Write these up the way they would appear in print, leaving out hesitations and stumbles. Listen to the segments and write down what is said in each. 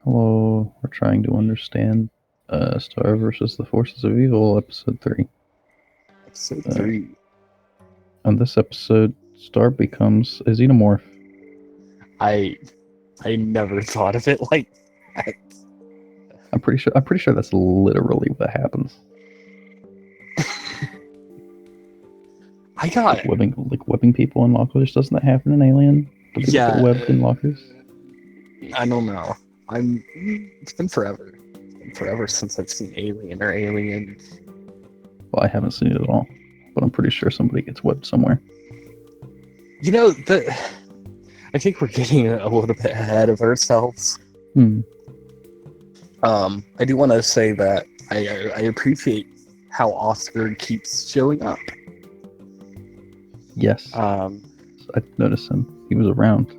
Hello, we're trying to understand Star versus the Forces of Evil, episode 3. Episode 3. On this episode, Star becomes a xenomorph. I never thought of it like that. I'm pretty sure that's literally what happens. I got webbing people in lockers. Doesn't that happen in Alien? Do people get webbed in lockers? I don't know. It's been forever. It's been forever since I've seen Alien or Aliens. Well, I haven't seen it at all, but I'm pretty sure somebody gets webbed somewhere. You know, I think we're getting a little bit ahead of ourselves. I do want to say that I appreciate how Oscar keeps showing up. Yes. I noticed him. He was around.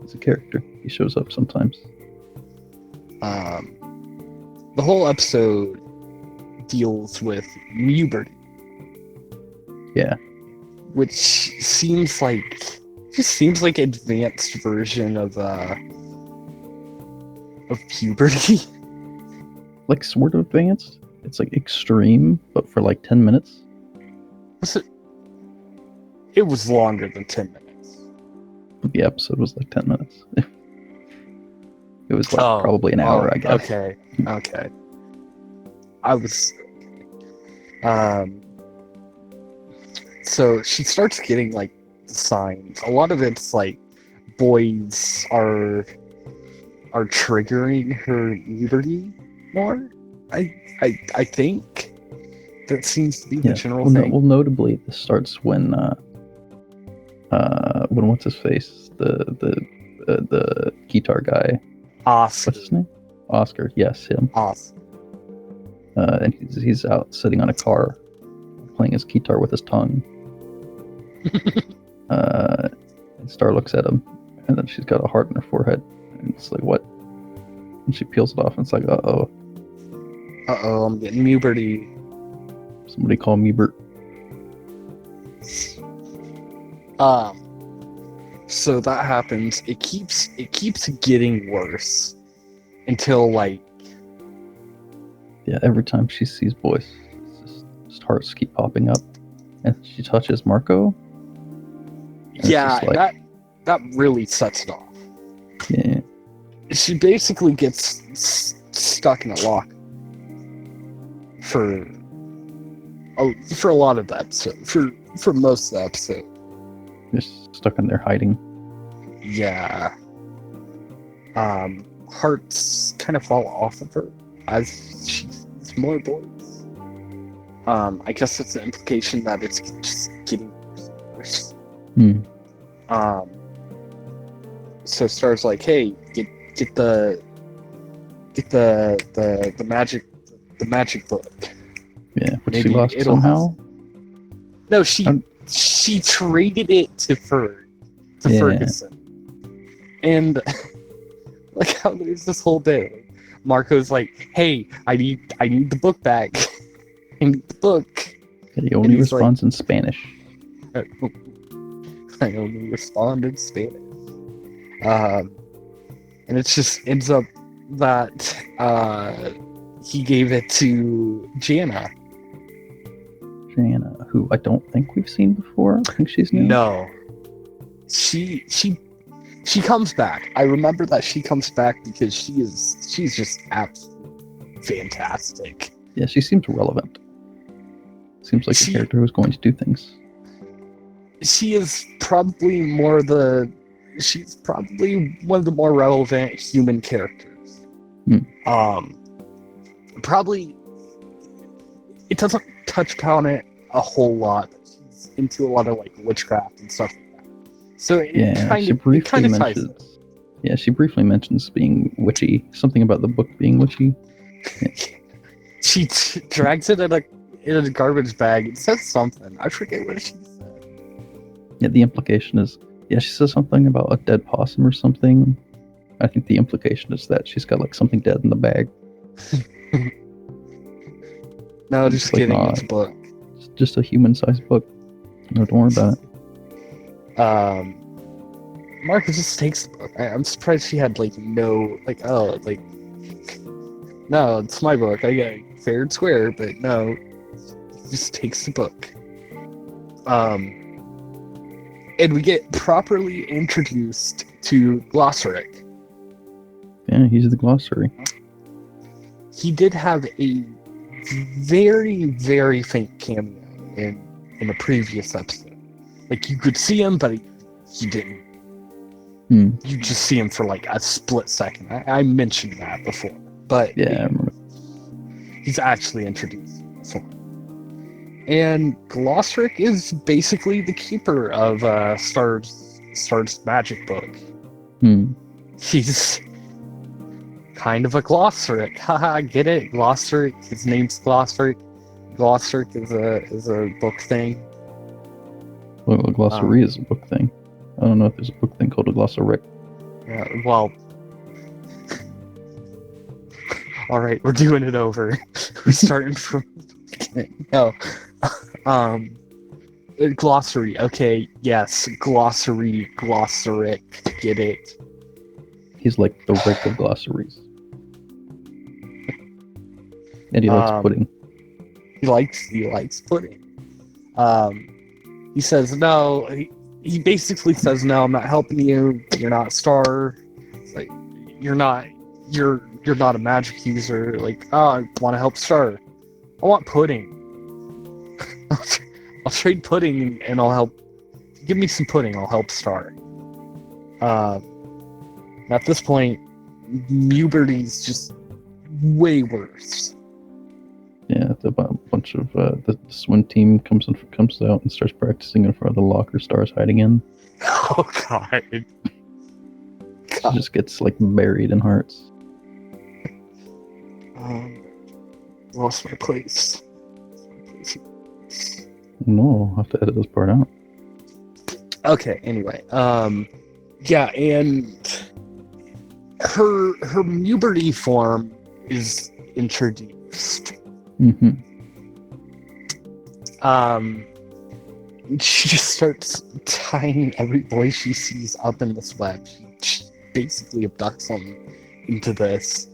He's a character. He shows up sometimes. The whole episode deals with puberty. Yeah. Which seems like advanced version of puberty. Like sort of advanced. It's like extreme, but for like 10 minutes. Was it? It was longer than 10 minutes. The episode was like 10 minutes. It was like probably an hour, I guess. Okay. I was... So she starts getting like the signs. A lot of it's like boys are triggering her puberty more. I think that seems to be the general thing. Well, notably, this starts when what's his face, the guitar guy, Oscar. What's his name? Oscar. Yes, him. Oscar. And he's out sitting on a car, playing his guitar with his tongue. And Star looks at him, and then she's got a heart in her forehead, and it's like, what? And she peels it off, and it's like, uh-oh, I'm getting puberty. Somebody call me Bert. So that happens. It keeps getting worse until like. Yeah, every time she sees boys, just hearts keep popping up, and she touches Marco. Yeah, like, that really sets it off. Yeah. She basically gets stuck in a lock for a lot of the episode. For most of the episode. Just stuck in there hiding. Yeah. Hearts kind of fall off of her as she sees more boys. I guess it's the implication that it's just getting worse and worse. So Star's like, hey, get the magic book. Yeah, but she lost somehow. No, she traded it to Ferguson, and like how there's this whole day. Marco's like, hey, I need the book back. I need the book. And he only responds in Spanish. I only respond in Spanish. And it just ends up that he gave it to Jana. Jana, who I don't think we've seen before. I think she's new. No. She comes back. I remember that she comes back because she's just absolutely fantastic. Yeah, she seems relevant. Seems like a character who's going to do things. She is probably she's probably one of the more relevant human characters. Probably it doesn't touch upon it a whole lot, but she's into a lot of like witchcraft and stuff like that. So she briefly mentions being witchy. Something about the book being witchy. Yeah. She drags it in a garbage bag. It says something. I forget what she said. Yeah, the implication is, she says something about a dead possum or something. I think the implication is that she's got like something dead in the bag. No, just kidding. It's a book. It's just a human-sized book. No, don't worry about Marcus just takes the book. I'm surprised she had like no no, it's my book. I got fair and square, but no, just takes the book. And we get properly introduced to Glossaric. Yeah, he's the glossary. He did have a very, very faint cameo in a previous episode. Like, you could see him, but he didn't. You just see him for like a split second. I mentioned that before, but yeah, I remember. He's actually introduced before. And Glossaric is basically the keeper of Star's magic book. He's kind of a Glossaric. Haha, get it? Glossaric. His name's Glossaric. Glossaric is a book thing. Well, a glossary is a book thing. I don't know if there's a book thing called a glossaric. Yeah, well... Alright, we're doing it over. We're starting from the beginning. No. Glossary. Okay, yes. Glossary. Glossaric. Get it. He's like the Rick of glossaries. And he likes pudding. He likes pudding. He says no. He basically says no. I'm not helping you. You're not Star. It's like you're not a magic user. Like, oh, I want to help Star. I want pudding. I'll trade pudding and I'll help. Give me some pudding. I'll help Star. At this point, Muberty's just way worse. Yeah, a bunch of the swim team comes out and starts practicing in front of the locker Star's hiding in. Oh God! She just gets like buried in hearts. Lost my place. No, I'll have to edit this part out. Okay. Anyway, yeah, and her Muberty form is introduced. She just starts tying every boy she sees up in this web. She basically abducts them into this.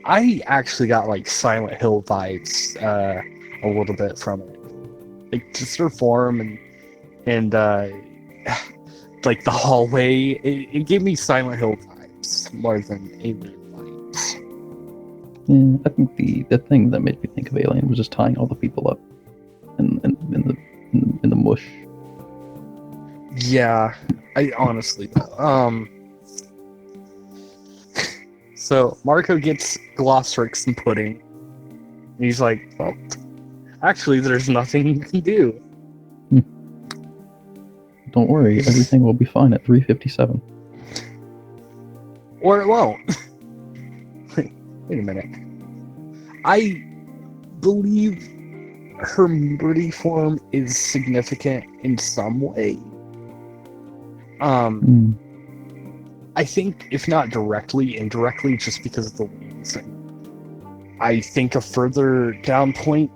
I actually got like Silent Hill vibes a little bit from it. Like just her form and like the hallway. It gave me Silent Hill vibes more than Alien vibes. Yeah, I think the thing that made me think of Alien was just tying all the people up in the mush. Yeah, I honestly So Marco gets Glossaric some pudding. And he's like, well, actually there's nothing you can do. Don't worry, everything will be fine at 3:57. Or it won't. Wait a minute. I believe her Muberty form is significant in some way. I think, if not directly, indirectly, just because of the wings. I think a further point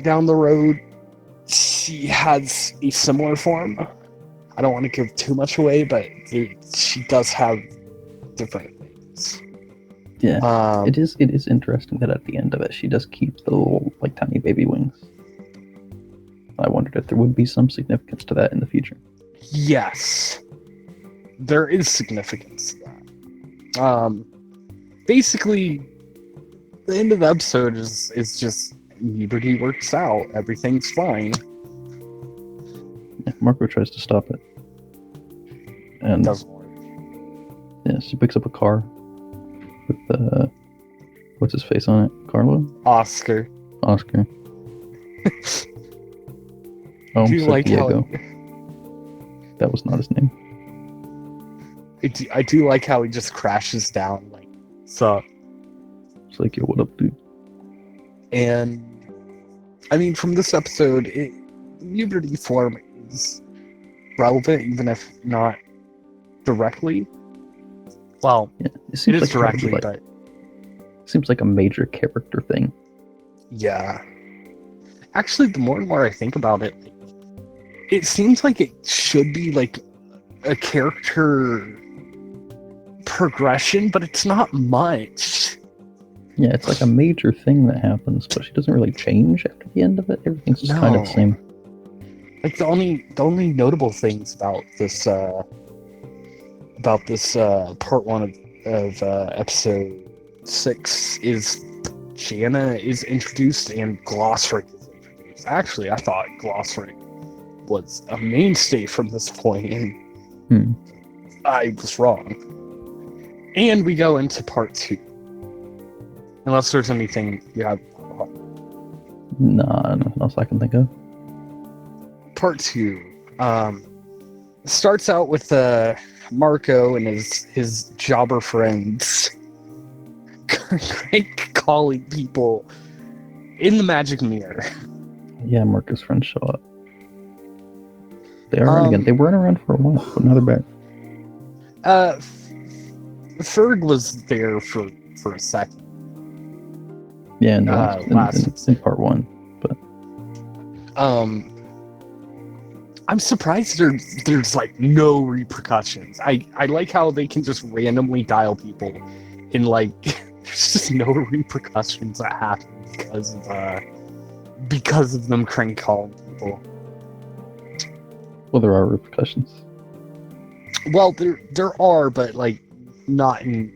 down the road, she has a similar form. I don't want to give too much away, but she does have different things. Yeah, it is interesting that at the end of it, she does keep the little, like, tiny baby wings. I wondered if there would be some significance to that in the future. Yes. There is significance to that. Basically, the end of the episode is just Muberty works out. Everything's fine. Yeah, Marco tries to stop it. And it doesn't work. Yeah, she picks up a car with what's his face on it? Carlo? Oscar. Oh, Do you like Diego. That was not his name. I do like how he just crashes down, like, sup. It's like, yo, what up, dude? And, I mean, from this episode, Muberty form is relevant, even if not directly. Well, yeah, it is like directly, but... It seems like a major character thing. Yeah. Actually, the more and more I think about it, it seems like it should be, like, a character progression, but it's not much. Yeah, it's like a major thing that happens, but she doesn't really change after the end of it. Everything's just kind of the same. Like the only notable things about this part one of episode 6 is Jana is introduced and Glossrick is introduced. Actually, I thought Glossrick was a mainstay from this point, and I was wrong. And we go into part 2. Unless there's anything you have. Nah, nothing else I can think of. Part 2 starts out with Marco and his jobber friends calling people in the magic mirror. Yeah, Marco's friends show up. They are around again. They weren't around for a while, but now they're back. Ferg was there for a second. Yeah, in part 1, but I'm surprised there's like no repercussions. I like how they can just randomly dial people, and like there's just no repercussions that happen because of them crank calling people. Well, there are repercussions. Well, there are, but like not in.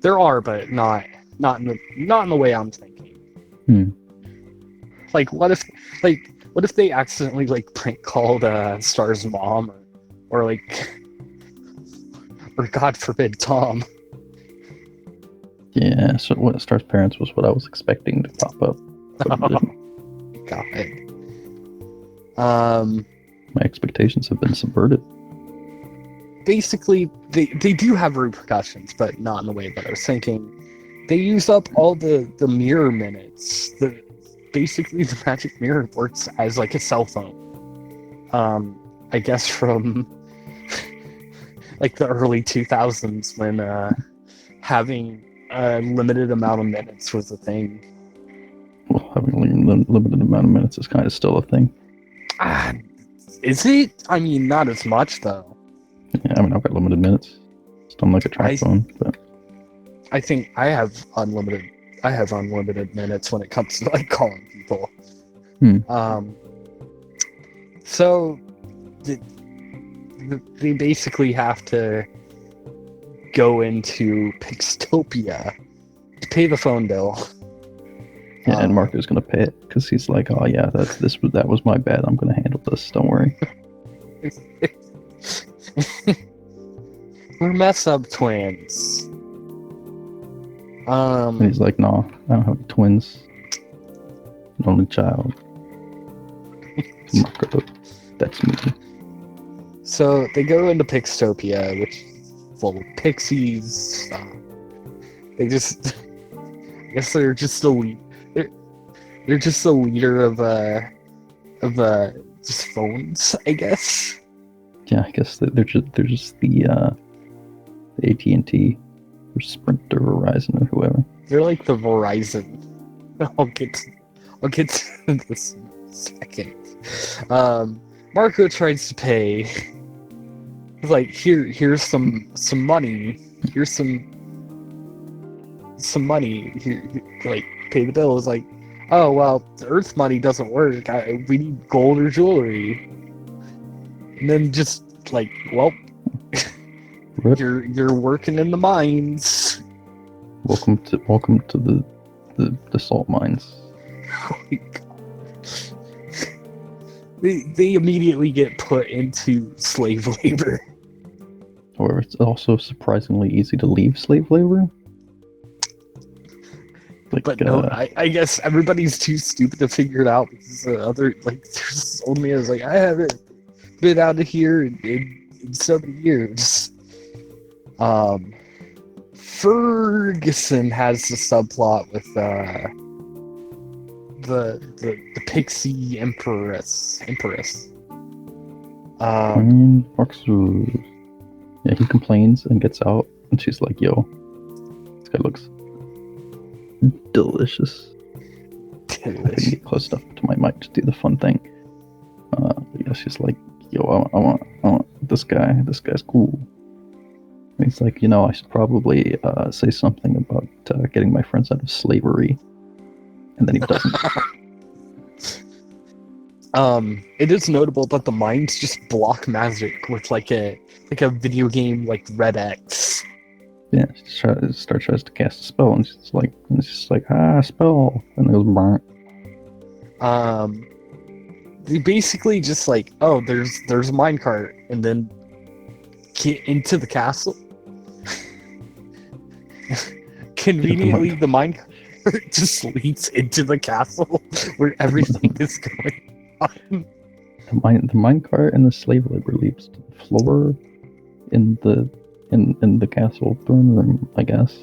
There are, but not in the way I'm thinking. Like, what if they accidentally like prank called Star's mom, or like, or God forbid Tom? Yeah, so what Star's parents was what I was expecting to pop up. God. My expectations have been subverted. Basically, they do have repercussions, but not in the way that I was thinking. They use up all the mirror minutes. Basically, the magic mirror works as like a cell phone. I guess from like the early 2000s when having a limited amount of minutes was a thing. Well, having a limited amount of minutes is kind of still a thing. Is it? I mean, not as much though. Yeah, I mean, I've got limited minutes. Still like a track phone, but I think I have unlimited minutes when it comes to like calling people. So they basically have to go into Pixtopia to pay the phone bill. Yeah, and Marco's gonna pay it because he's like, "Oh yeah, that was my bad. I'm gonna handle this. Don't worry." We're mess up twins. And he's like, "No, I don't have any twins. An only child." Marco, that's me. So they go into Pixtopia, which is full of pixies. I guess they're just they're just the leader of just phones, I guess. Yeah, I guess they're just the AT&T or Sprint or Verizon or whoever. They're like the Verizon. I'll get to this in a second. Marco tries to pay. He's like, here's some money. Here's some money. Here, like, pay the bill. It's like, oh well, the Earth money doesn't work. We need gold or jewelry. And then just like, well, you're working in the mines. Welcome to the salt mines. Oh my God. They immediately get put into slave labor. However, it's also surprisingly easy to leave slave labor. Like, but no, I guess everybody's too stupid to figure it out because there's only as like, I haven't been out of here in so many years. Ferguson has the subplot with the pixie empress. Yeah, he complains and gets out, and she's like, "Yo, this guy looks delicious." I can get close enough to my mic to do the fun thing. But yeah, she's like, yo, I want this guy. This guy's cool. And he's like, I should probably say something about getting my friends out of slavery. And then he doesn't. It is notable that the minds just block magic with like a video game like Red X. Yeah, Star tries to cast a spell, and it's just like spell, and it goes burnt. They basically just like, oh, there's a minecart, and then get into the castle. Conveniently, the minecart just leads into the castle where everything is going on. The minecart and the slave labor leads to the floor in the castle throne room, I guess.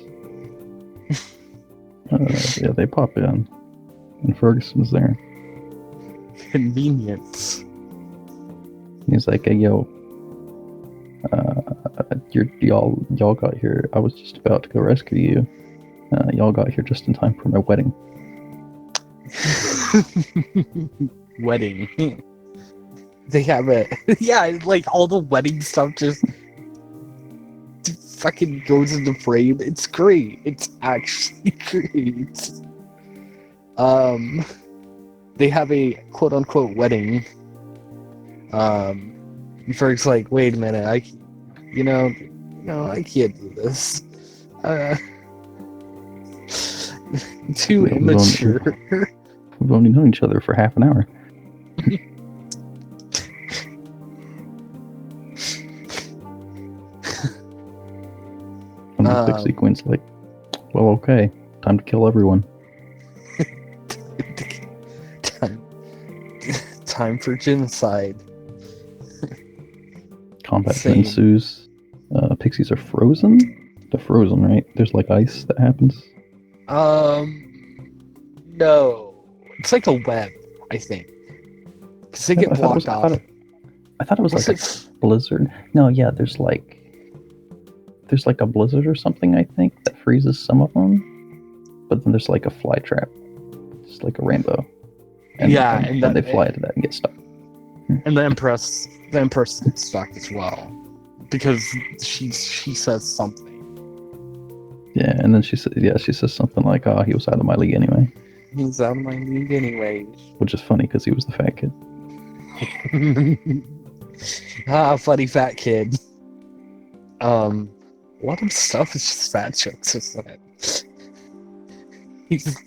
Yeah, they pop in, and Ferguson's there. Convenience. And he's like, "Hey, yo, y'all got here. I was just about to go rescue you. Y'all got here just in time for my wedding." Wedding. They have like all the wedding stuff just fucking goes into frame. It's great. It's actually great. They have a quote unquote wedding. And Ferg's like, wait a minute, I can't do this. Too immature. We've only known each other for half an hour. And the Pixie Queen's like, well, okay, time to kill everyone. Time for genocide. Combat ensues. Pixies are frozen? They're frozen, right? There's like ice that happens? No. It's like a web, I think. Because they get blocked off. I thought it was like a blizzard. No, yeah, there's like a blizzard or something, I think, that freezes some of them. But then there's like a fly trap. It's like a rainbow. And then they fly into that and get stuck. And the Empress gets stuck as well. Because she says something. Yeah, and then she says something like, oh, he was out of my league anyway. He was out of my league anyway. Which is funny because he was the fat kid. Funny fat kid. A lot of stuff is just fat jokes, isn't it? He's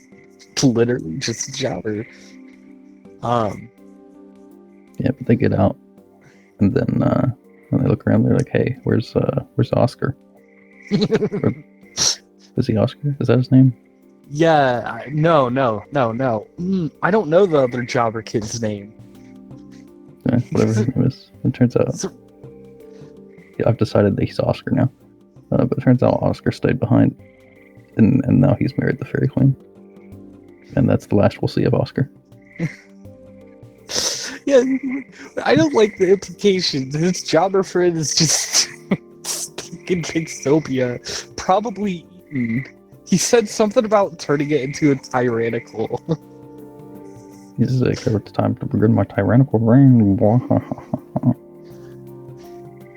literally just a jobber. Yeah, but they get out, and then when they look around, they're like, "Hey, where's Oscar? Is he Oscar? Is that his name?" Yeah, no. I don't know the other jobber kid's name. Yeah, whatever his name is. It turns out, I've decided that he's Oscar now. But it turns out Oscar stayed behind, and now he's married the Fairy Queen, and that's the last we'll see of Oscar. Yeah, I don't like the implications. His jobber friend is just in Pixtopia, probably eaten. He said something about turning it into a tyrannical. He's like, it's time to begin my tyrannical reign.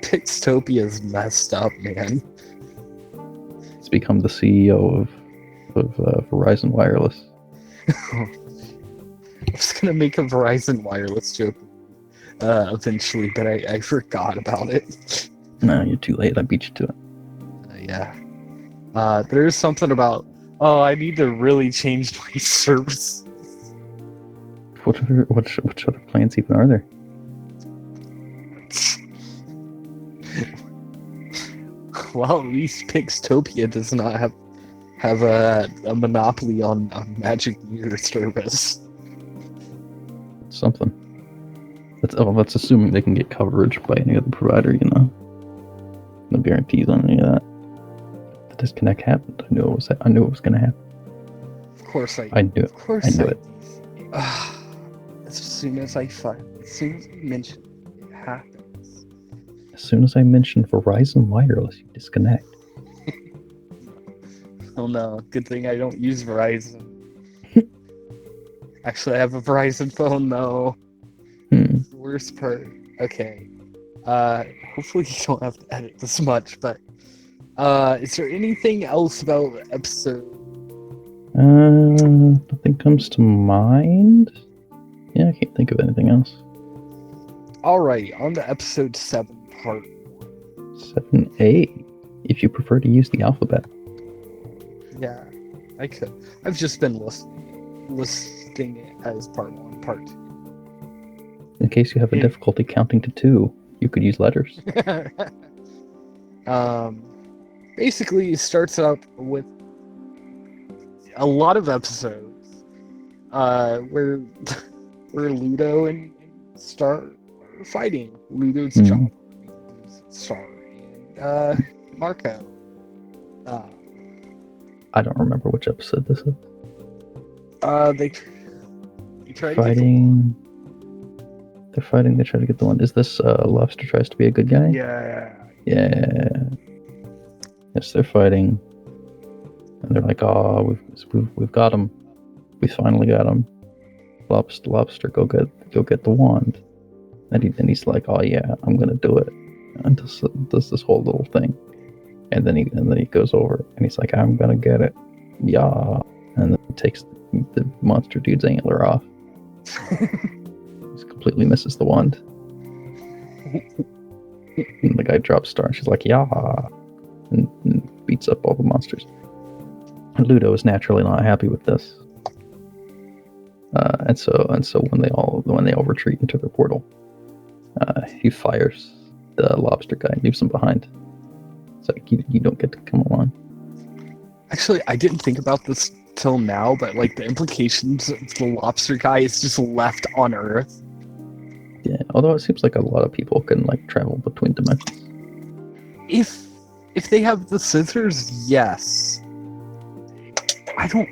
Pixtopia's messed up, man. He's become the CEO of Verizon Wireless. I was gonna make a Verizon Wireless joke eventually, but I forgot about it. No, you're too late. I beat you to it. Yeah. There's something about, I need to really change my service. Which other plans even are there? Well, at least Pixtopia does not have a monopoly on Magic Meter service. Something. That's assuming they can get coverage by any other provider, No guarantees on any of that. The disconnect happened. I knew it was going to happen. Of course I knew it. I knew it. As soon as I mention it happens. As soon as I mention Verizon Wireless, you disconnect. Oh no, good thing I don't use Verizon. Actually, I have a Verizon phone though. It's the worst part. Okay. Hopefully you don't have to edit this much, but is there anything else about the episode? Nothing comes to mind. Yeah, I can't think of anything else. Alright, on to episode 7, part 7A, if you prefer to use the alphabet. Yeah, I could. I've just been listing it as part 1, part 2. In case you have a difficulty counting to 2, you could use letters. Basically, it starts up with a lot of episodes where Ludo and Star are fighting. Ludo's John, Star, and Marco. I don't remember which episode this is. They try fighting. They're fighting. They try to get the one. Is this Lobster tries to be a good guy? Yeah. Yes, they're fighting, and they're like, "Oh, we've got him. We finally got him. Lobster, go get the wand." And he's like, "Oh yeah, I'm gonna do it." And does this whole little thing, and then he goes over and he's like, "I'm gonna get it, yeah." And then he takes the monster dude's antler off. He completely misses the wand. And the guy drops Star, and she's like, "Yeah," and beats up all the monsters. And Ludo is naturally not happy with this. And so when they all retreat into their portal, he fires the lobster guy and leaves him behind. It's like, you don't get to come along. Actually, I didn't think about this till now, but like the implications of the lobster guy is just left on Earth. Yeah, although it seems like a lot of people can like travel between dimensions. If they have the scissors, yes. I don't.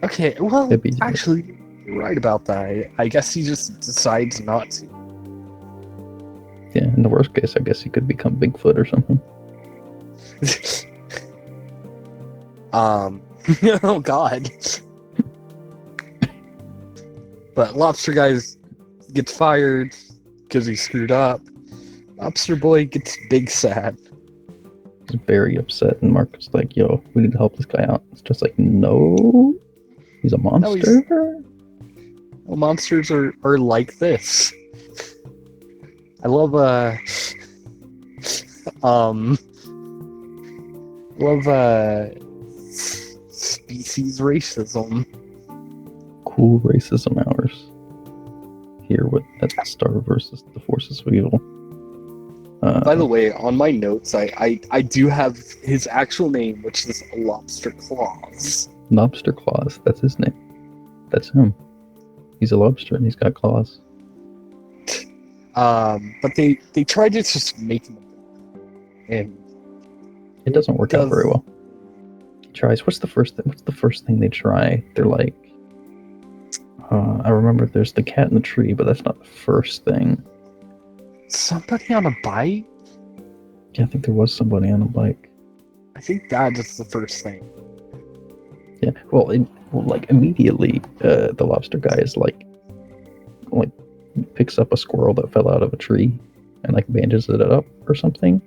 Okay, well, Maybe, actually, you're right about that. I guess he just decides not to. Yeah, in the worst case, I guess he could become Bigfoot or something. Oh God. But Lobster Guy gets fired because he screwed up. Lobster Boy gets big sad. He's very upset, and Mark is like, "Yo, we need to help this guy out." It's just like, no, he's a monster. Well, monsters are like this. I love species racism. Cool racism hours. Here with that Star versus the Forces of Evil. By the way, on my notes, I do have his actual name, which is Lobster Claws. Lobster Claws, that's his name. That's him. He's a lobster and he's got claws. But they try to just make him, and it doesn't work out very well. He tries. What's the first thing they try? They're like, I remember there's the cat in the tree, but that's not the first thing. Somebody on a bike? Yeah, I think there was somebody on a bike. I think that is the first thing. Yeah, well, immediately, the lobster guy is like picks up a squirrel that fell out of a tree and like bandages it up or something.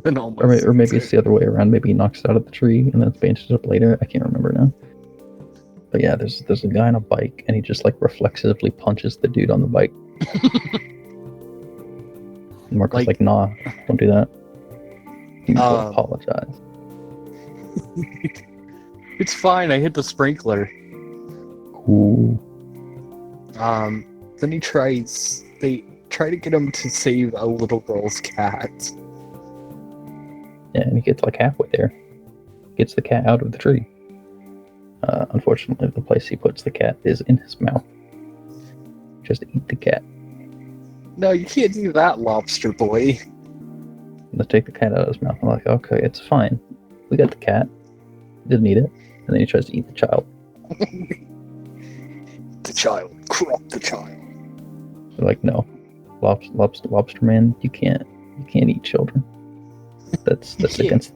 Or maybe it's the other way around. Maybe he knocks it out of the tree and then it's bandaged up later. I can't remember now. But yeah, there's a guy on a bike and he just like reflexively punches the dude on the bike. And Marco's like, "Nah, don't do that. You need to apologize." It's fine, I hit the sprinkler. Cool. Then they try to get him to save a little girl's cat. Yeah, and he gets like halfway there. Gets the cat out of the tree. Unfortunately, the place he puts the cat is in his mouth. Just eat the cat. No, you can't do that, Lobster Boy. They take the cat out of his mouth. I'm like, okay, it's fine. We got the cat. He didn't eat it. And then he tries to eat the child. The child. Crop the child. They're like, no. Lobster man, you can't eat children. That's against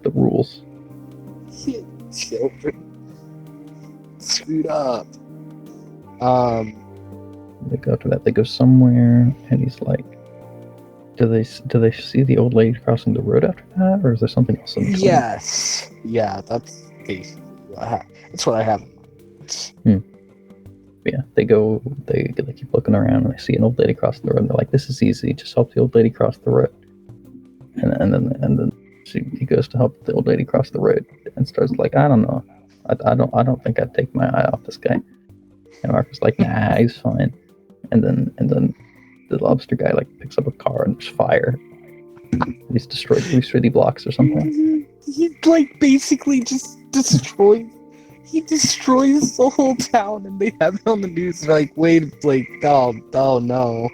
the rules. Children. Screwed up. They go to that. They go somewhere, and he's like, do they see the old lady crossing the road after that, or is there something else in between? Yes. Yeah, that's basically that's what I have. Yeah, they go. They keep looking around, and they see an old lady crossing the road. And they're like, "This is easy. Just help the old lady cross the road." And then he goes to help the old lady cross the road, and starts like, "I don't know. I don't think I'd take my eye off this guy." And Marco's like, "Nah, he's fine." And then the lobster guy like picks up a car and there's fire. He's destroyed 3 city blocks or something. He like basically just destroys. He destroys the whole town, and they have it on the news. They're like, wait, like, oh no.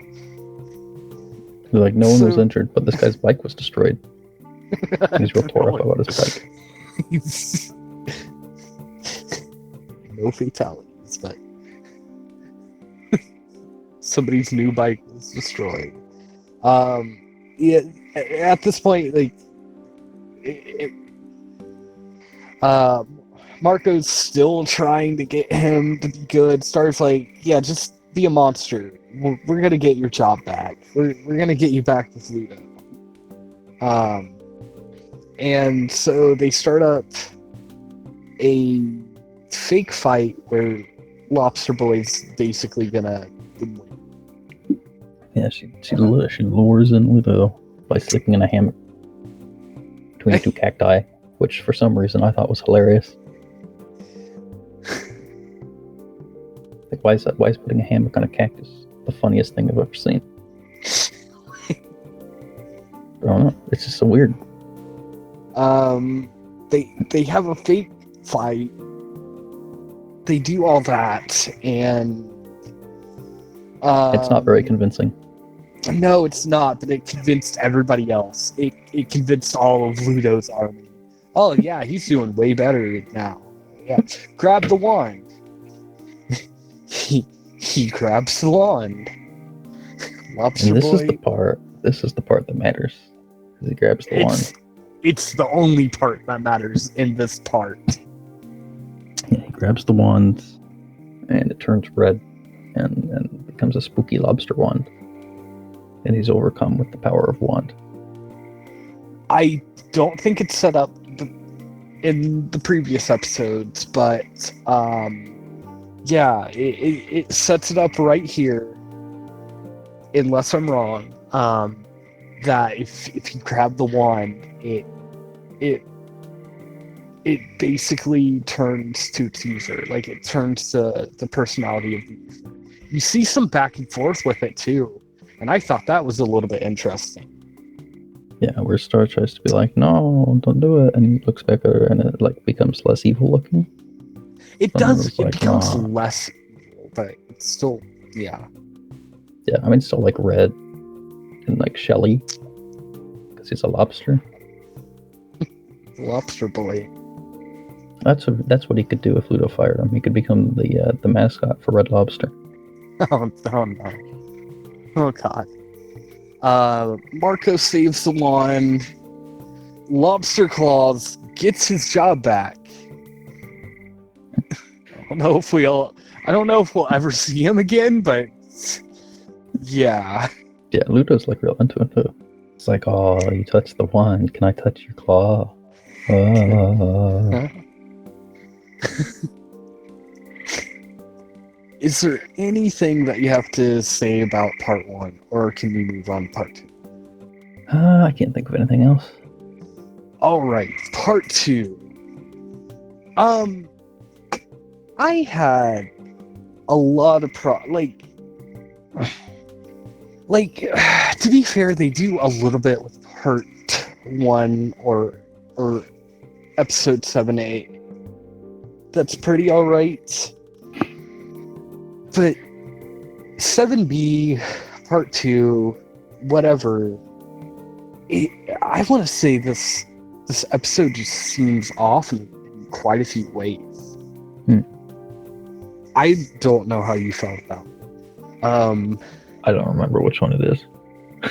They're like, no one was injured, but this guy's bike was destroyed. He's real tore up about his bike. No fatalities, but somebody's new bike was destroyed. Yeah, at this point, like, Marco's still trying to get him to be good. Star's like, yeah, just be a monster. We're gonna get your job back. We're gonna get you back with Ludo. And so they start up a fake fight where Lobster Boy's basically gonna win. Yeah, she lures in Ludo by sticking in a hammock between 2 cacti, which for some reason I thought was hilarious. Like, why is putting a hammock on a cactus the funniest thing I've ever seen? I don't know. It's just so weird. They have a fake fight. They do all that, and it's not very convincing. No, it's not, but it convinced everybody else. It convinced all of Ludo's army. Oh yeah, he's doing way better now. Yeah, grab the wand. He grabs the wand. Lobster and this Boy. This is the part that matters. He grabs the wand. It's the only part that matters in this part. Yeah, he grabs the wand, and it turns red, and becomes a spooky lobster wand. And he's overcome with the power of wand. I don't think it's set up in the previous episodes, but yeah, it sets it up right here, unless I'm wrong, that if you grab the wand, it basically turns to Teaser. Like, it turns to the personality of the user. You see some back and forth with it too, and I thought that was a little bit interesting. Yeah, where Star tries to be like, no, don't do it, and he looks back at her, and it like becomes less evil looking. It does. It becomes less evil, but it's still, yeah. Yeah, I mean, it's still like red and like Shelly, because he's a lobster. Lobster Boy. That's what he could do if Ludo fired him. He could become the mascot for Red Lobster. Oh no! Oh god. Marco saves the wand. Lobster Claws gets his job back. I don't know if we'll ever see him again, but yeah. Yeah, Ludo's like real into it too. It's like, oh, you touched the wand. Can I touch your claw? Is there anything that you have to say about part 1, or can we move on to part 2? I can't think of anything else. Alright, part 2. I had a lot of to be fair, they do a little bit with part 1 or episode 7, 8. That's pretty alright. But 7B, part 2, whatever, I want to say this episode just seems off in quite a few ways. I don't know how you felt about it. I don't remember which one it is.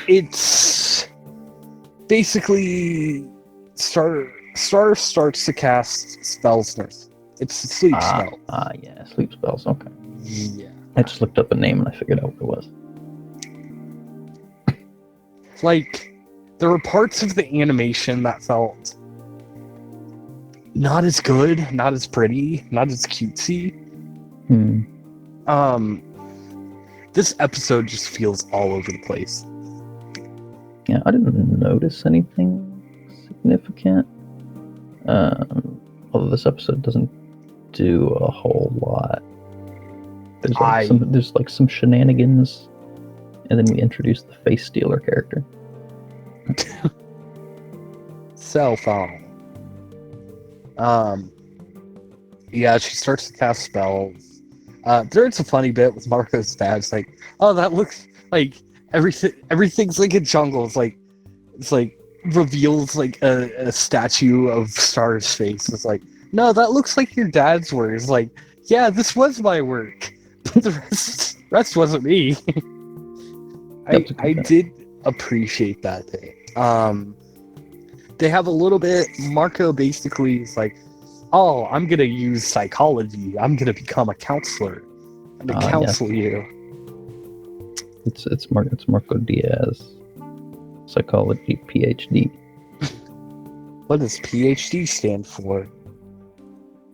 It's basically Star starts to cast spells. It's sleep spell. Yeah, sleep spells. Okay. Yeah. I just looked up a name and I figured out what it was. Like, there were parts of the animation that felt not as good, not as pretty, not as cutesy. This episode just feels all over the place. Yeah, I didn't notice anything significant. Although this episode doesn't do a whole lot. There's like some shenanigans, and then we introduce the face stealer character. Cell phone. Yeah, she starts to cast spells. There's a funny bit with Marco's dad. It's like, oh, that looks like everything's like a jungle. It's like reveals like a statue of Star's face. It's like, no, that looks like your dad's work. It's like, yeah, this was my work, but the rest wasn't me. I did appreciate that thing. They have a little bit. Marco basically is like, oh, I'm gonna use psychology. I'm gonna become a counselor. I'm gonna counsel you. It's Marco Diaz, psychology PhD. What does PhD stand for?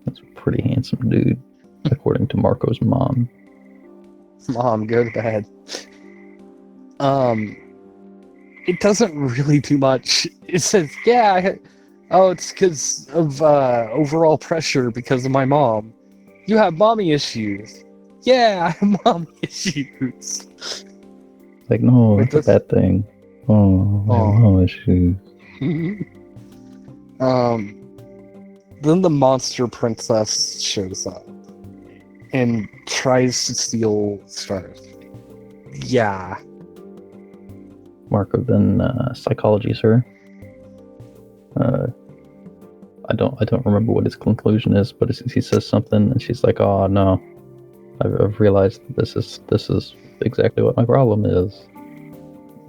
That's a pretty handsome dude, according to Marco's mom. Mom, go to bed. It doesn't really do much. It says, yeah, it's because of overall pressure because of my mom. You have mommy issues. Yeah, I have mommy issues. Like, no, that's a bad thing. Oh, I have mom issues. Then the monster princess shows up and tries to steal stars. Yeah. Marco then psychologies her. I don't remember what his conclusion is, but he says something, and she's like, "Oh no, I've realized this is exactly what my problem is."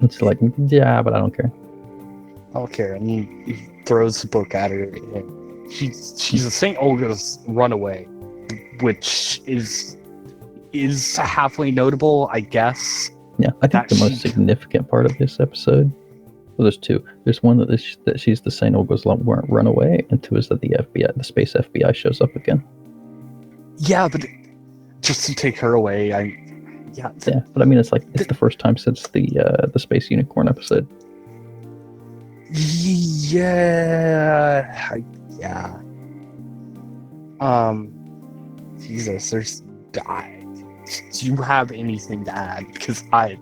And she's like, "Yeah, but I don't care." I don't care, and he throws the book at her. And she's a Saint Olga's runaway, which is halfway notable, I guess. Yeah, I think the most significant part of this episode. Well, there's two. There's one that she's the Saint Olga's runaway, and two is that the FBI, the space FBI, shows up again. Yeah, but just to take her away, yeah, but I mean, it's the first time since the Space Unicorn episode. Yeah. Jesus, there's. Do you have anything to add? Because I'm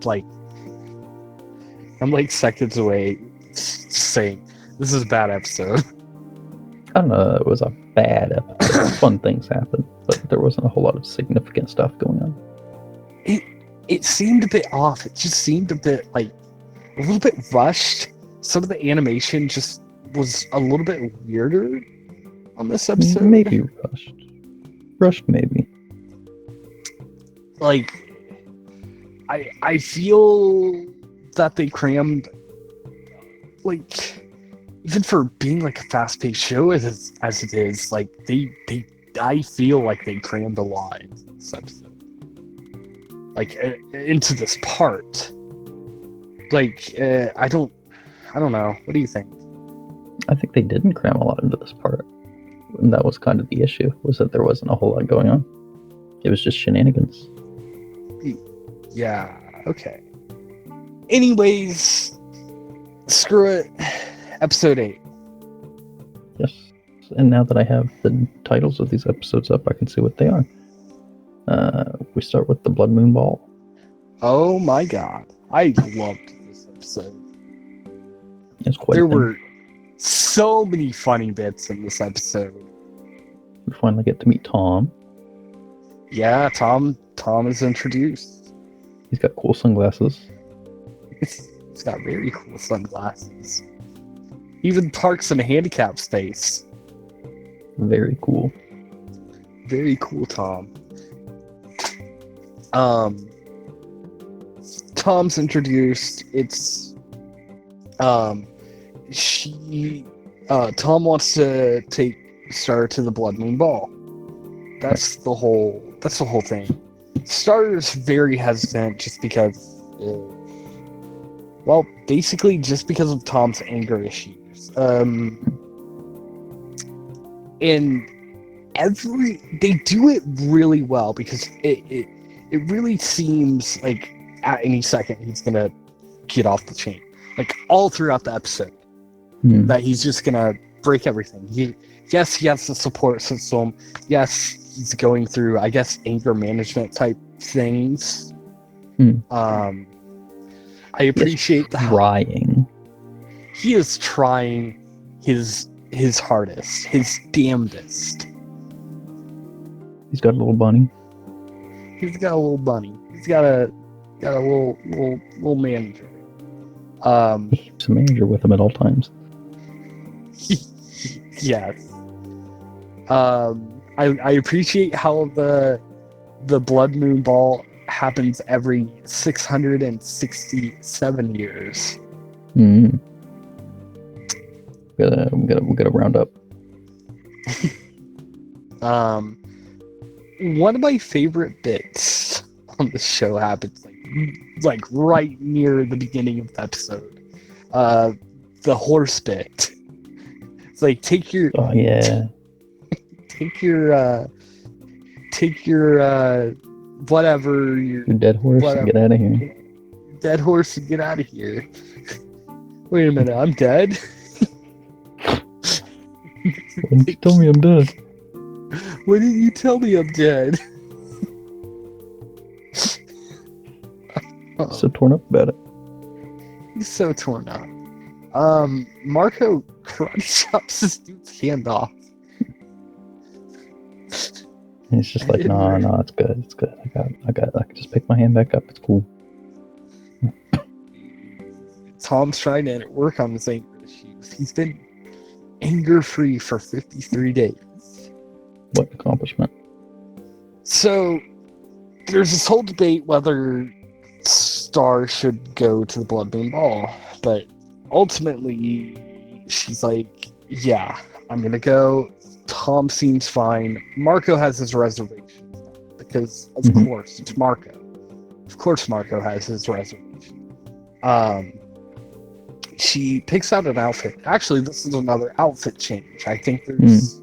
seconds away saying this is a bad episode. I don't know, it was a bad episode. Fun things happened, but there wasn't a whole lot of significant stuff going on. It seemed a bit off. It just seemed a bit a little bit rushed. Some of the animation just was a little bit weirder on this episode. Maybe rushed maybe. I feel that they crammed, even for being a fast-paced show as it is, I feel like they crammed a lot into this episode, into this part. I don't know. What do you think? I think they didn't cram a lot into this part, and that was kind of the issue. Was that there wasn't a whole lot going on. It was just shenanigans. Yeah, okay. Anyways, screw it. Episode 8. Yes. And now that I have the titles of these episodes up, I can see what they are. We start with the Blood Moon Ball. Oh my god. I loved this episode. It's quite There were so many funny bits in this episode. We finally get to meet Tom. Yeah, Tom is introduced. He's got cool sunglasses. He's got very cool sunglasses. Even parks in a handicap space. Very cool. Very cool, Tom. Tom's introduced. It's Tom wants to take Star to the Blood Moon Ball. That's the whole thing. Star's very hesitant just because, well, basically just because of Tom's anger issues. And they do it really well because it really seems like at any second he's gonna get off the chain. Like all throughout the episode, that he's just gonna break everything. Yes, he has the support system. Yes, he's going through, I guess, anger management type things. I appreciate trying. He is trying his hardest, his damnedest. He's got a little bunny. He's got a little bunny. He's got a little manager. He keeps a manager with him at all times. Yes. I appreciate how the blood moon ball happens every 667 years. We gotta round up. One of my favorite bits on the show happens like right near the beginning of the episode. The horse bit. It's like take your whatever your dead horse and get out of here. Dead horse and get out of here. Wait a minute, I'm dead. Why didn't you tell me I'm dead? Why didn't you tell me I'm dead? So torn up about it. He's so torn up. Marco karate chops this dude's hand off. And he's just like, no, it's good. I can just pick my hand back up. It's cool. Tom's trying to work on his anger issues. He's been anger-free for 53 days. What accomplishment? So, there's this whole debate whether Star should go to the Blood Moon Ball, but ultimately, she's like, yeah, I'm gonna go. Tom seems fine. Marco has his reservations, because, of course, it's Marco. Of course Marco has his reservation. She picks out an outfit. Actually, this is another outfit change. I think there's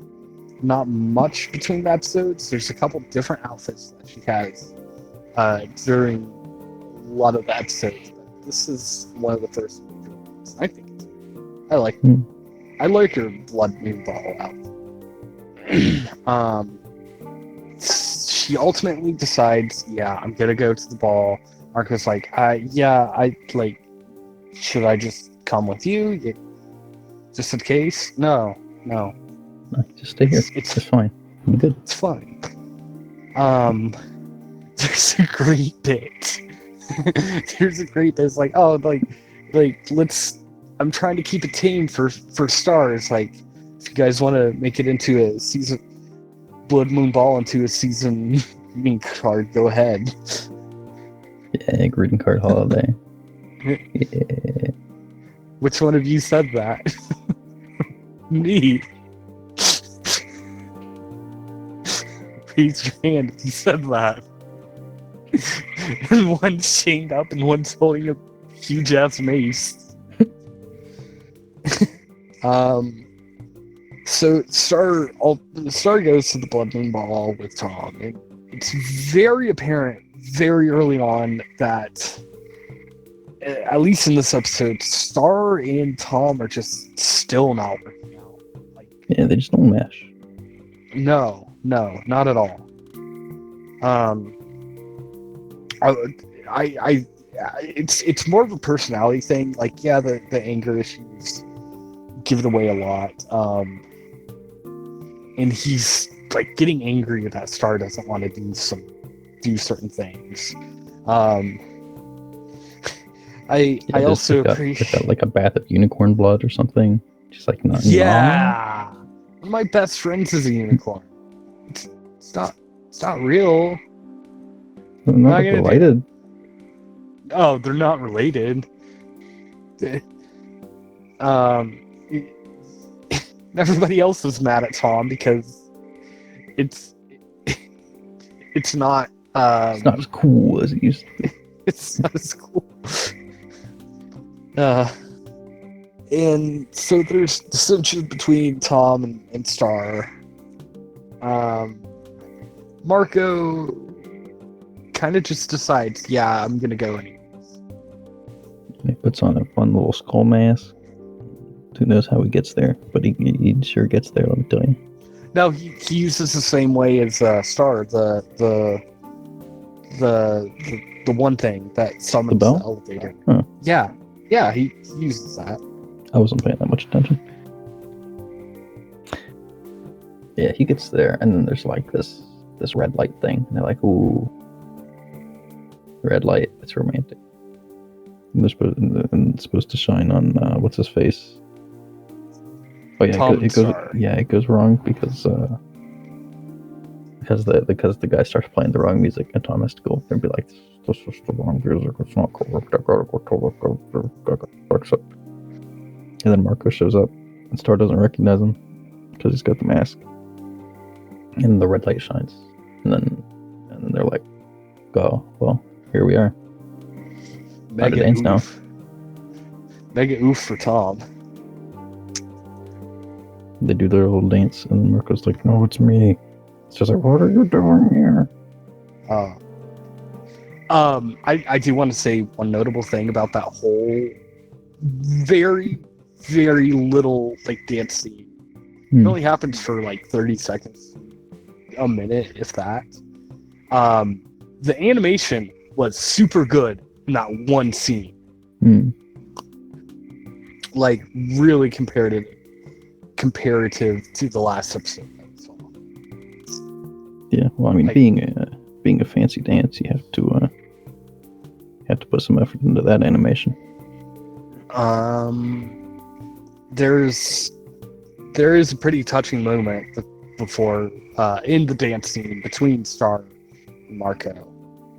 not much between the episodes. There's a couple different outfits that she has during a lot of the episodes. But this is one of the first major ones. I think it's good. I like her Blood Moon Ball outfit. She ultimately decides, yeah, I'm gonna go to the ball. Marco's like, should I just come with you? Just in case? No. Just stay here. It's just fine. I'm good. It's fine. There's a great bit. It's like, I'm trying to keep it tame for stars. Like, if you guys want to make it into a season, Blood Moon Ball into a season greeting card, go ahead. Yeah, greeting card holiday. Yeah. Which one of you said that? Me. Raise your hand if you said that. And one's chained up and one's holding a huge ass mace. So Star goes to the Blood Moon Ball with Tom, and it's very apparent very early on that, at least in this episode, Star and Tom are just still not working out. Yeah, they just don't mesh. No, not at all. It's more of a personality thing. Like, yeah, the anger issues give it away a lot. And he's like getting angry that Star doesn't want to do certain things. I also appreciate like a bath of unicorn blood or something. Just like not. Yeah, one of my best friends is a unicorn. It's not real. They're not related. Oh, they're not related. Everybody else is mad at Tom because it's not It's not as cool as it used to be. It's not as cool. And so there's dissension between Tom and Star. Marco kind of just decides, yeah, I'm gonna go anyways. He puts on a fun little skull mask. Who knows how he gets there, but he sure gets there, let me tell you. No, he uses the same way as Star, the one thing that summons the elevator. Huh. Yeah, he uses that. I wasn't paying that much attention. Yeah, he gets there, and then there's like this red light thing. And they're like, ooh, red light, it's romantic. And it's supposed to shine on what's his face. Oh yeah, it goes wrong because the guy starts playing the wrong music, and Tom has to go and be like, "This is the wrong music. It's not correct. I gotta go fix it." And then Marco shows up, and Star doesn't recognize him because he's got the mask, and the red light shines, and then they're like, "Go, well, here we are." Mega dance oof. Now. Mega oof for Tom. They do their little dance, and then Marco's like, "No, it's me." It's just like, "What are you doing here?" I do want to say one notable thing about that whole very, very little like dance scene. It only happens for like 30 seconds, a minute, if that. The animation was super good in that one scene. Like really comparative to the last episode. Yeah, well, I mean, like, being a fancy dance, you have to put some effort into that animation. There is a pretty touching moment before in the dance scene between Star and Marco,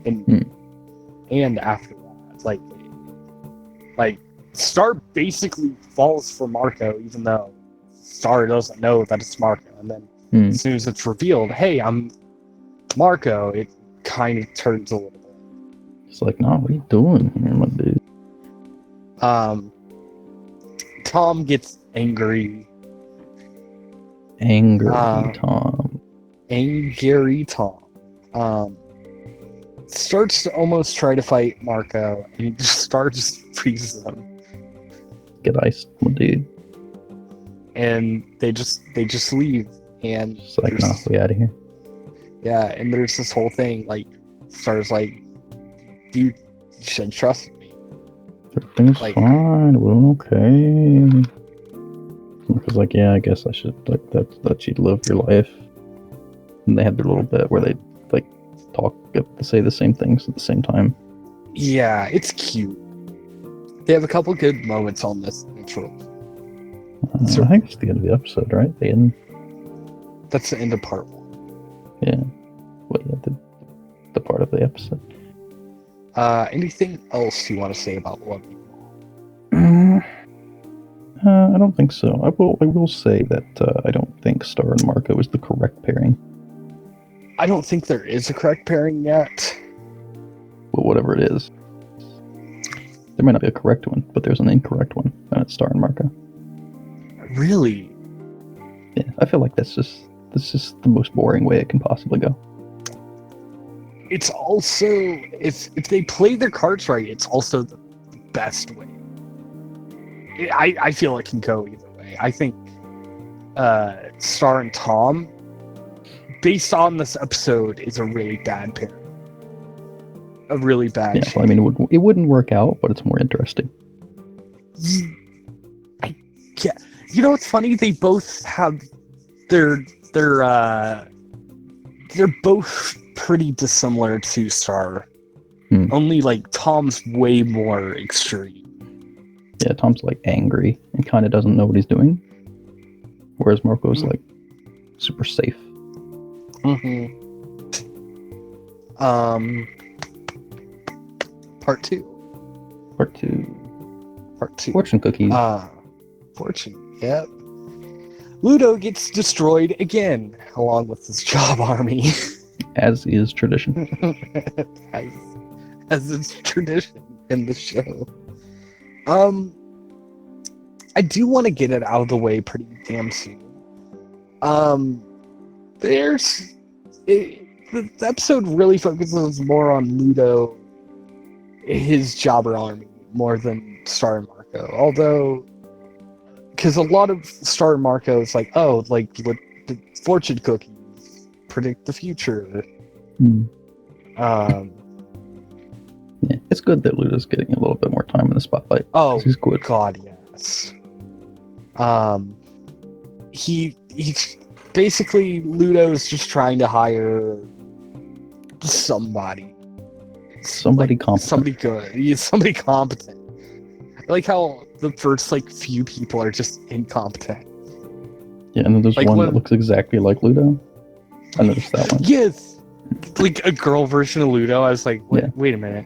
and after that, like Star basically falls for Marco, even though Star doesn't know that it's Marco, and then as soon as it's revealed, hey, I'm Marco, it kind of turns a little bit. It's like, no, what are you doing here, my dude? Tom gets angry. Tom. Angry Tom. Starts to almost try to fight Marco, and Star just freezes him. Get iced, my dude. And they just leave, and it's like, no, we out of here. Yeah, and there's this whole thing, like, Star's like, dude, you should trust me. Everything's like, fine, we're doing okay. Because, like, yeah, I guess I should, like, let you live your life. And they had their little bit where they, like, talk, say the same things at the same time. Yeah, it's cute. They have a couple good moments on this intro. I think it's the end of the episode, right? The end. That's the end of part 1. Yeah. Well, yeah, the part of the episode. Anything else you want to say about Love? I don't think so. I will say that I don't think Star and Marco is the correct pairing. I don't think there is a correct pairing yet. Well, whatever it is. There might not be a correct one, but there's an incorrect one, and it's Star and Marco. Really? Yeah, I feel like that's just the most boring way it can possibly go. It's also, if they play their cards right, it's also the best way. I feel it can go either way. I think Star and Tom, based on this episode, is a really bad pairing. A really bad. Yeah, well, I mean, it wouldn't work out, but it's more interesting. Yeah, you know what's funny? They both have they're both pretty dissimilar to Star. Only like Tom's way more extreme. Yeah, Tom's like angry and kind of doesn't know what he's doing, whereas Marco's like super safe. Part two. Fortune cookies. Fortune. Yep. Ludo gets destroyed again, along with his job army. As is tradition. as it's tradition in the show. I do want to get it out of the way pretty damn soon. The episode really focuses more on Ludo, his jobber army, more than Star and Marco. Although, because a lot of Star and Marco is like, oh, like what the fortune cookies predict the future. Yeah, it's good that Ludo's getting a little bit more time in the spotlight. Oh, he's good. God, yes. He's basically, Ludo's just trying to hire somebody competent. Somebody good. He's somebody competent. I like how the first few people are just incompetent. Yeah, and then there's one that looks exactly like Ludo. I noticed that one. Yes! Like a girl version of Ludo. I was like, wait a minute.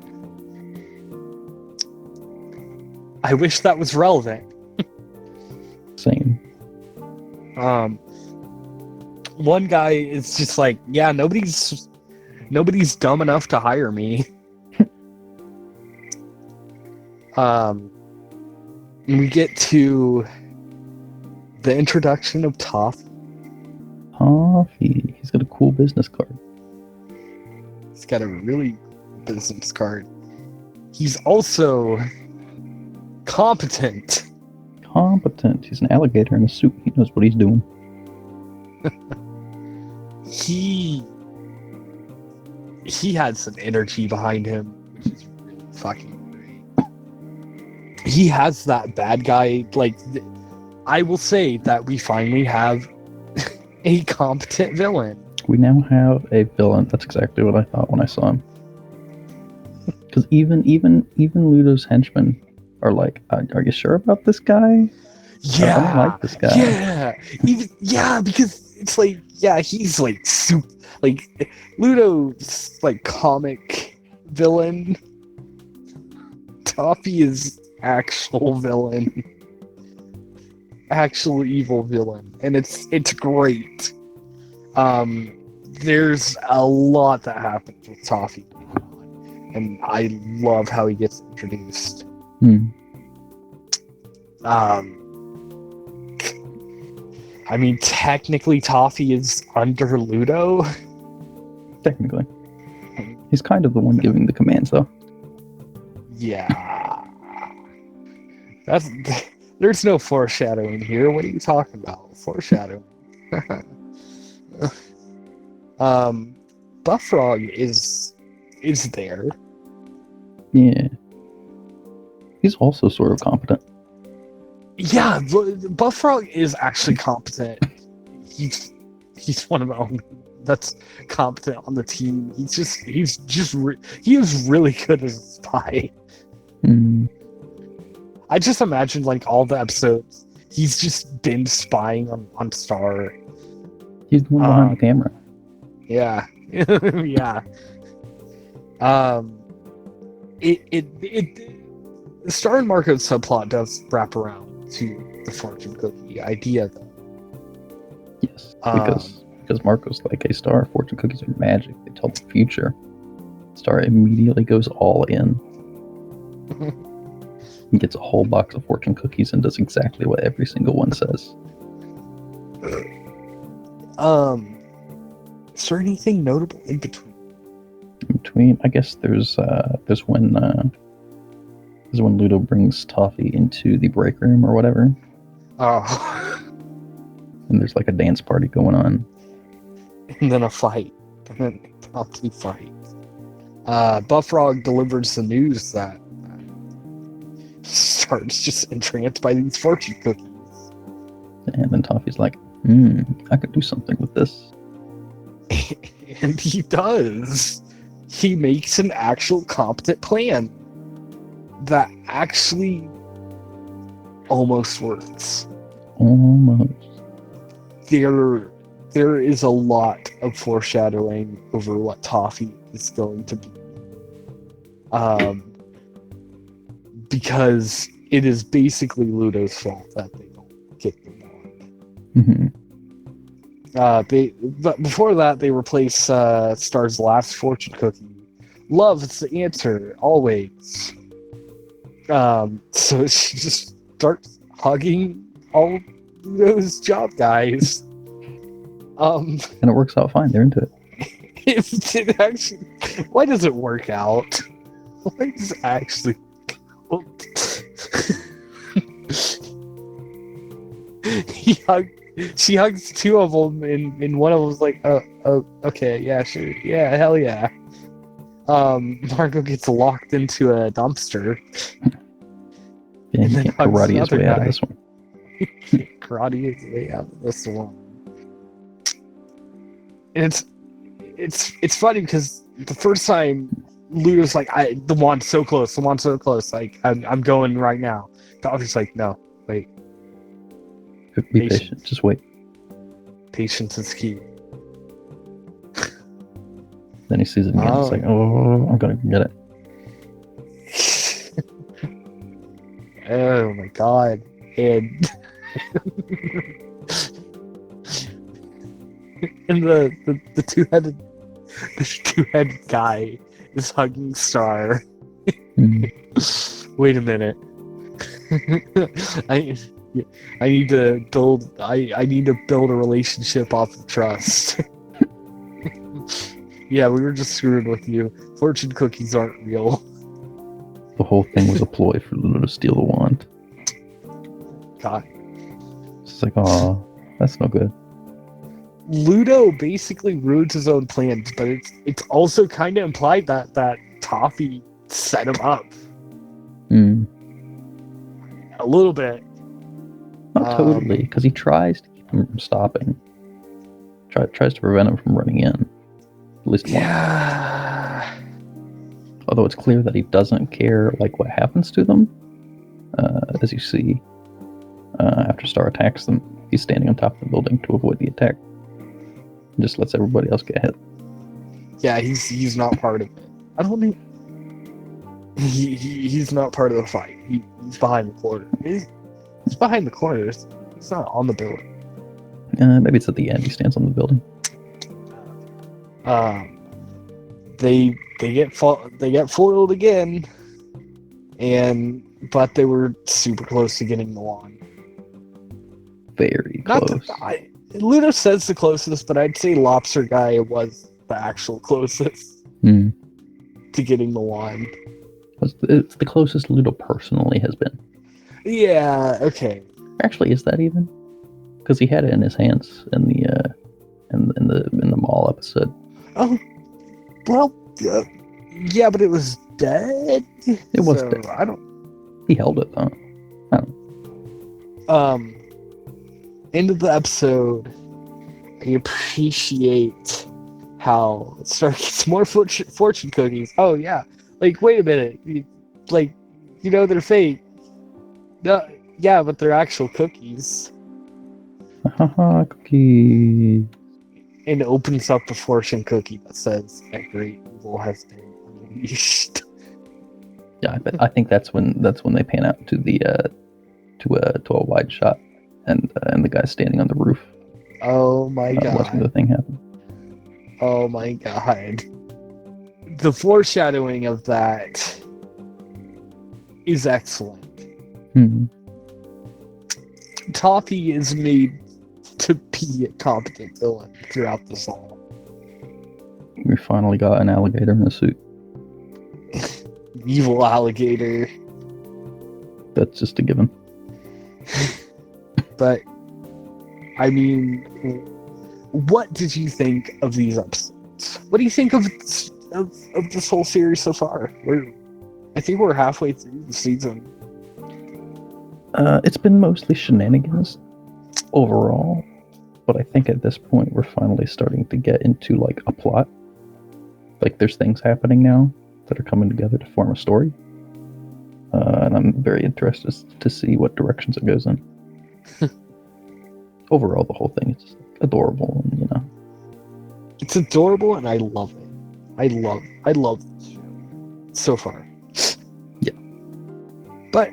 I wish that was relevant. Same. One guy is just like, yeah, nobody's dumb enough to hire me. And we get to the introduction of Toffee. He's got a cool business card. He's got a really cool business card. He's also competent. He's an alligator in a suit. He knows what he's doing. He had some energy behind him, which is really fucking great. He has that bad guy, I will say that we finally have a competent villain. We now have a villain. That's exactly what I thought when I saw him. Because even Ludo's henchmen are like, are you sure about this guy? Yeah, I don't like this guy. Yeah, because it's he's super, Ludo's comic villain. Toffee is actual villain. Actual evil villain. And it's great. There's a lot that happens with Toffee. And I love how he gets introduced. I mean, technically Toffee is under Ludo. Technically. He's kind of the one giving the commands, though. Yeah. There's no foreshadowing here. What are you talking about? Foreshadowing. Buffrog is there. Yeah. He's also sort of competent. Yeah, Buffrog is actually competent. He's one of the only that's competent on the team. He is really good as a spy. I just imagine all the episodes he's just been spying on Star. He's the one behind the camera. Yeah. Yeah. The Star and Marco's subplot does wrap around to the fortune cookie idea, though. Yes, because Marco's like, hey, Star, fortune cookies are magic. They tell the future. Star immediately goes all in. He gets a whole box of fortune cookies and does exactly what every single one says. Is there anything notable in between? I guess there's when Ludo brings Toffee into the break room or whatever. Oh. And there's a dance party going on. And then a fight. And then a promptly fight. Buffrog delivers the news that Star's just entranced by these fortune cookies. And then Toffee's like, I could do something with this. And he does. He makes an actual competent plan that actually almost works. Almost. There is a lot of foreshadowing over what Toffee is going to be. Because it is basically Ludo's fault that they don't get the bond. But before that, they replace Star's last fortune cookie. Love is the answer, always. So she just starts hugging all those job guys. And it works out fine. They're into it. It actually, why does it work out? Why does it actually? She hugs two of them, and one of them was like, "Oh, okay, yeah, sure, yeah, hell yeah." Margot gets locked into a dumpster. Yeah, he can't karate his way out of this one. Karate his way out of this one. And it's funny because the first time Ludo's like, the wand's so close, like I'm going right now. Doctor's like, no, wait. Be patient, just wait. Patience is key. Then he sees it again. It's like, oh, I'm gonna get it. Oh my god. And and the two-headed guy is hugging Star. Wait a minute. I need to build a relationship off of trust. Yeah, we were just screwed with you. Fortune cookies aren't real. The whole thing was a ploy for Ludo to steal the wand. God. It's like, oh, that's no good. Ludo basically ruins his own plans, but it's also kind of implied that Toffee set him up. A little bit. Not totally, because he tries to keep him from stopping. Tries to prevent him from running in. At least once. Yeah. Although it's clear that he doesn't care, like, what happens to them. As you see, after Star attacks them, he's standing on top of the building to avoid the attack. And just lets everybody else get hit. Yeah, he's not part of it. I don't think he's not part of the fight. He's behind the corner. He's behind the corners. He's not on the building. Maybe it's at the end. He stands on the building. They get foiled again, but they were super close to getting the wand. Very close. Ludo says the closest, but I'd say Lobster Guy was the actual closest to getting the wand. It's the closest Ludo personally has been. Yeah. Okay. Actually, is that even? Because he had it in his hands in the mall episode. Oh, well, yeah, but it was dead. It was dead. I don't. He held it though. I don't. End of the episode. I appreciate how Star gets more fortune cookies. Oh yeah, like wait a minute, they're fake. No, yeah, but they're actual cookies. Haha, cookie. And it opens up the fortune cookie that says a great evil has been unleashed. Yeah, I think that's when they pan out to the to a wide shot and the guy standing on the roof. Oh my god! Watching the thing happen. Oh my god! The foreshadowing of that is excellent. Toffee is made to be a competent villain throughout the song. We finally got an alligator in a suit. Evil alligator. That's just a given. But, I mean, what did you think of these episodes? What do you think of this whole series so far? I think we're halfway through the season. It's been mostly shenanigans overall, but I think at this point we're finally starting to get into like a plot. Like there's things happening now that are coming together to form a story, and I'm very interested to see what directions it goes in. Overall, the whole thing is just adorable, and it's adorable, and I love it. I love this show so far. Yeah, but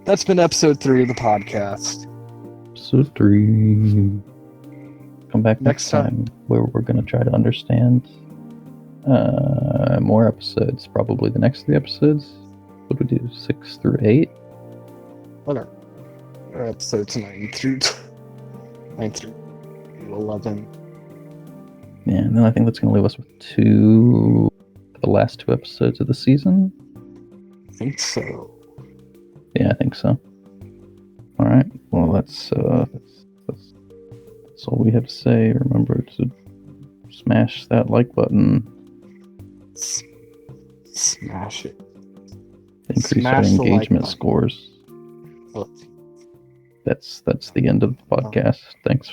that's been episode 3 of the podcast. Episode 3. come back next time where we're going to try to understand more episodes. Probably the next 3 episodes. What do we do? 6 through 8? What are episodes 9 through 11? Yeah, and then I think that's going to leave us with the last 2 episodes of the season. I think so. Yeah, I think so. All right. Well, that's all we have to say. Remember to smash that like button. Smash it. Increase our engagement scores. That's the end of the podcast. Thanks